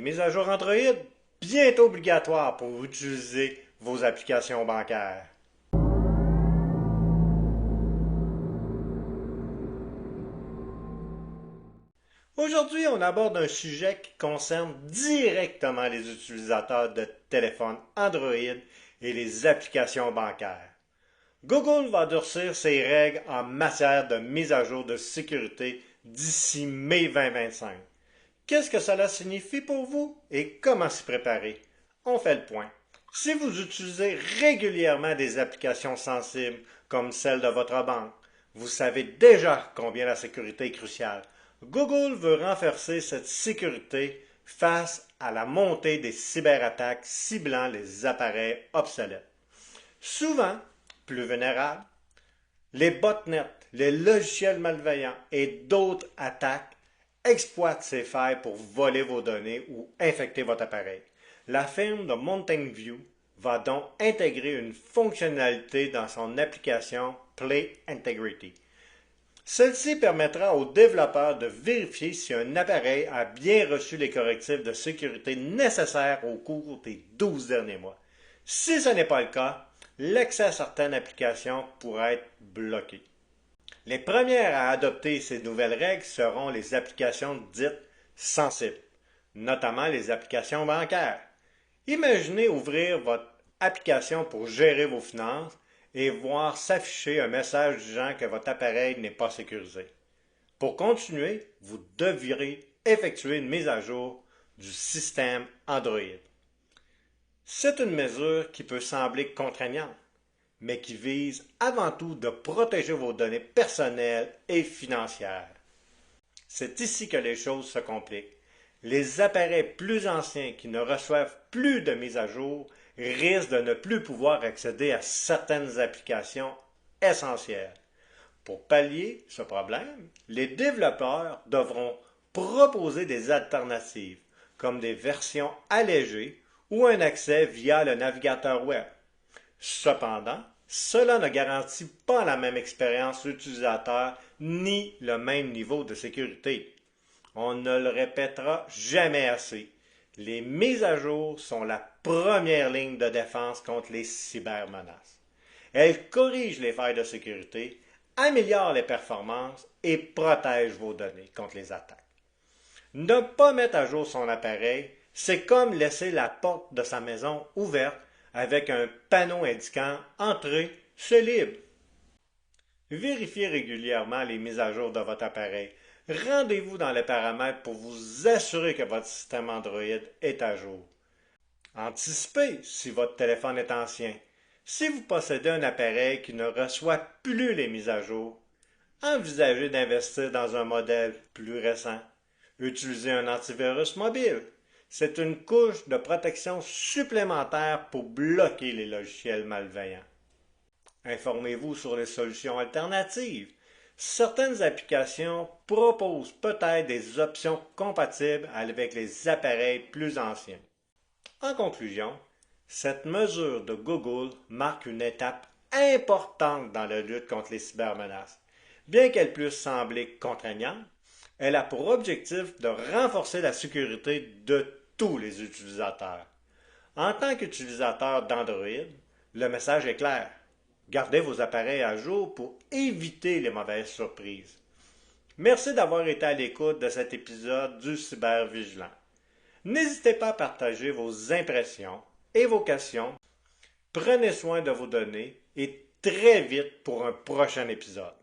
mises à jour Android, bientôt obligatoires pour utiliser vos applications bancaires. Aujourd'hui, on aborde un sujet qui concerne directement les utilisateurs de téléphones Android et les applications bancaires. Google va durcir ses règles en matière de mise à jour de sécurité d'ici mai 2025. Qu'est-ce que cela signifie pour vous et comment s'y préparer? On fait le point. Si vous utilisez régulièrement des applications sensibles comme celle de votre banque, vous savez déjà combien la sécurité est cruciale. Google veut renforcer cette sécurité face à la montée des cyberattaques ciblant les appareils obsolètes. Souvent plus vulnérables, les botnets, les logiciels malveillants et d'autres attaques exploitent ces failles pour voler vos données ou infecter votre appareil. La firme de Mountain View va donc intégrer une fonctionnalité dans son application Play Integrity. Celle-ci permettra aux développeurs de vérifier si un appareil a bien reçu les correctifs de sécurité nécessaires au cours des 12 derniers mois. Si ce n'est pas le cas, l'accès à certaines applications pourra être bloqué. Les premières à adopter ces nouvelles règles seront les applications dites sensibles, notamment les applications bancaires. Imaginez ouvrir votre application pour gérer vos finances et voir s'afficher un message disant que votre appareil n'est pas sécurisé. Pour continuer, vous devrez effectuer une mise à jour du système Android. C'est une mesure qui peut sembler contraignante, mais qui vise avant tout de protéger vos données personnelles et financières. C'est ici que les choses se compliquent. Les appareils plus anciens qui ne reçoivent plus de mise à jour risquent de ne plus pouvoir accéder à certaines applications essentielles. Pour pallier ce problème, les développeurs devront proposer des alternatives, comme des versions allégées ou un accès via le navigateur web. Cependant, cela ne garantit pas la même expérience utilisateur ni le même niveau de sécurité. On ne le répétera jamais assez. Les mises à jour sont la première ligne de défense contre les cybermenaces. Elles corrigent les failles de sécurité, améliorent les performances et protègent vos données contre les attaques. Ne pas mettre à jour son appareil, c'est comme laisser la porte de sa maison ouverte avec un panneau indiquant Entrée, c'est libre. Vérifiez régulièrement les mises à jour de votre appareil. Rendez-vous dans les paramètres pour vous assurer que votre système Android est à jour. Anticipez si votre téléphone est ancien. Si vous possédez un appareil qui ne reçoit plus les mises à jour, envisagez d'investir dans un modèle plus récent. Utilisez un antivirus mobile. C'est une couche de protection supplémentaire pour bloquer les logiciels malveillants. Informez-vous sur les solutions alternatives. Certaines applications proposent peut-être des options compatibles avec les appareils plus anciens. En conclusion, cette mesure de Google marque une étape importante dans la lutte contre les cybermenaces. Bien qu'elle puisse sembler contraignante, elle a pour objectif de renforcer la sécurité de tous les utilisateurs. En tant qu'utilisateur d'Android, le message est clair. Gardez vos appareils à jour pour éviter les mauvaises surprises. Merci d'avoir été à l'écoute de cet épisode du Cybervigilant. N'hésitez pas à partager vos impressions et vos questions. Prenez soin de vos données et très vite pour un prochain épisode.